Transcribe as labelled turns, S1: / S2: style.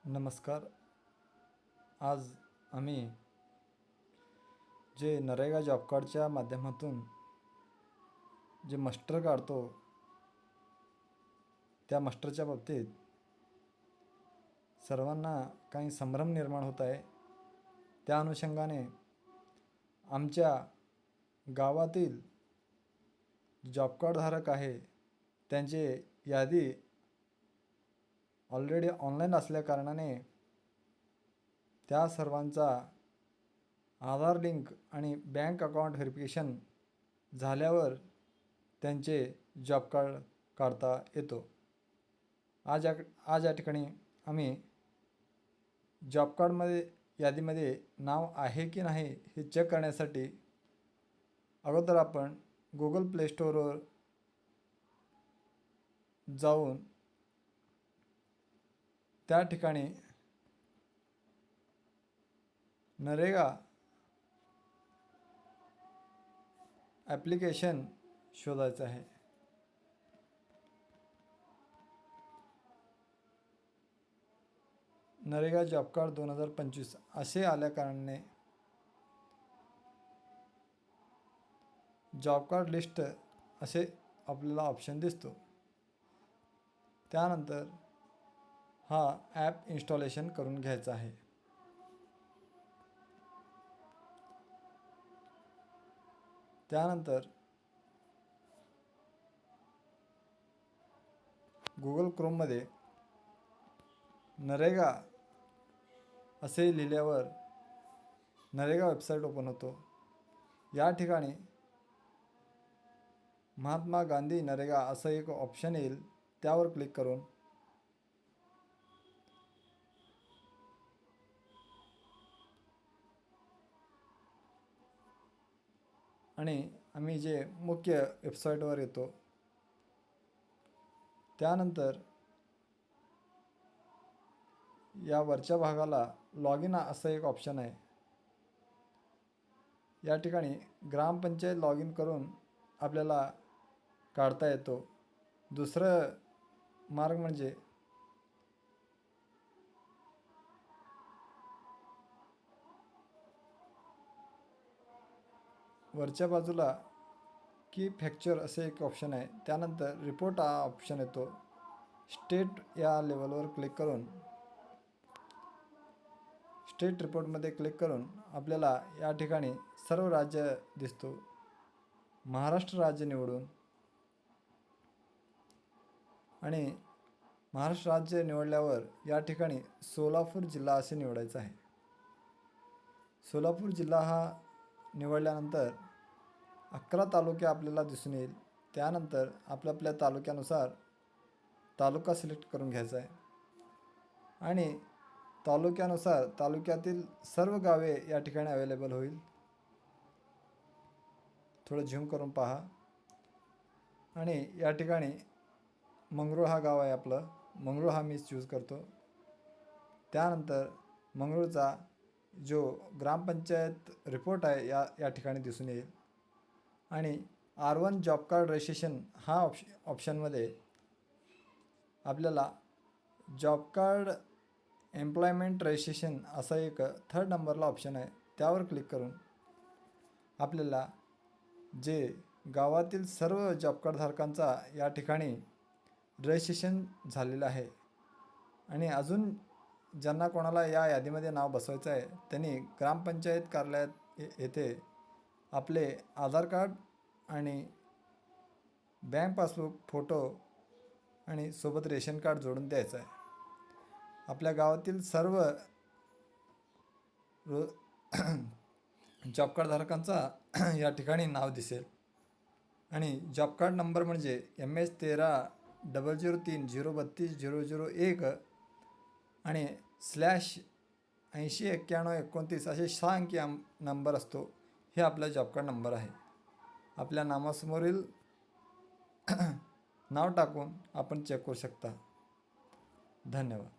S1: नमस्कार. आज आम्ही जे नरेगा जॉब कार्डच्या माध्यमातून जे मास्टर काढतो त्या मास्टरच्या बाबतीत सर्वांना काही संभ्रम निर्माण होत आहे. त्या अनुषंगाने आमच्या गावातील जॉब कार्ड धारक आहे त्यांची यादी ऑलरेडी ऑनलाईन असल्या कारणाने त्या सर्वांचा आधार लिंक आणि बँक अकाउंट व्हेरिफिकेशन झाल्यावर त्यांचे जॉब कार्ड काढता येतो. आज या ठिकाणी आम्ही जॉब कार्डमध्ये यादीमध्ये नाव आहे की नाही हे चेक करण्यासाठी अगोदर आपण गुगल प्ले स्टोअरवर जाऊन त्या ठिकाणी नरेगा ॲप्लिकेशन शोधायचं आहे. नरेगा जॉब कार्ड 2025 असे आल्या कारणाने जॉब कार्ड लिस्ट असे आपल्याला ऑप्शन दिसतो. त्यानंतर हा ॲप इन्स्टॉलेशन करून घ्यायचा आहे. त्यानंतर गुगल क्रोममध्ये नरेगा असे लिहिल्यावर नरेगा वेबसाईट ओपन होतो. या ठिकाणी महात्मा गांधी नरेगा असं एक ऑप्शन येईल, त्यावर क्लिक करून आणि आम्ही जे मुख्य वेबसाईटवर येतो. त्यानंतर या वरच्या भागाला लॉग इन असं एक ऑप्शन आहे. या ठिकाणी ग्रामपंचायत लॉग इन करून आपल्याला काढता येतो. दुसरं मार्ग म्हणजे वरच्या बाजूला की फॅक्चर असे एक ऑप्शन आहे. त्यानंतर रिपोर्ट हा ऑप्शन येतो. स्टेट या लेवलवर क्लिक करून स्टेट रिपोर्टमध्ये क्लिक करून आपल्याला या ठिकाणी सर्व राज्य दिसतो. महाराष्ट्र राज्य निवडून आणि महाराष्ट्र राज्य निवडल्यावर या ठिकाणी सोलापूर जिल्हा असे निवडायचं आहे. सोलापूर जिल्हा हा निवडल्यानंतर 11 तालुके आपल्याला दिसून येईल. त्यानंतर आपल्या तालुक्यानुसार तालुका सिलेक्ट करून घ्यायचा आहे आणि तालुक्यानुसार तालुक्यातील सर्व गावे या ठिकाणी अवेलेबल होईल. थोडं झूम करून पहा. आणि या ठिकाणी मंगरूळ हा गाव आहे आपलं. मंगरूळ हा मी चूज करतो. त्यानंतर मंगरूळचा जो ग्रामपंचायत रिपोर्ट आहे या ठिकाणी दिसून येईल. आणि R1 जॉब कार्ड रजिस्ट्रेशन हा ऑप्शनमध्ये आपल्याला जॉब कार्ड एम्प्लॉयमेंट रजिस्ट्रेशन असा एक 3rd नंबरला ऑप्शन आहे. त्यावर क्लिक करून आपल्याला जे गावातील सर्व जॉब कार्ड धारकांचा या ठिकाणी रजिस्ट्रेशन झालेलं आहे आणि अजून ज्यांना कोणाला या यादीमध्ये नाव बसवायचं आहे त्यांनी ग्रामपंचायत कार्यालयात येथे आपले आधार कार्ड आणि बँक पासबुक फोटो आणि सोबत रेशन कार्ड जोडून द्यायचं आहे. आपल्या गावातील सर्व जॉब कार्ड धारकांचा या ठिकाणी नाव दिसेल आणि जॉब कार्ड नंबर म्हणजे MS130030320001 आणि /809129 असे 6 अंकी नंबर असतो. हे आपला जॉब कार्ड नंबर आहे. आपल्या नावासमोरील नाव टाकून आपण चेक करू शकता. धन्यवाद.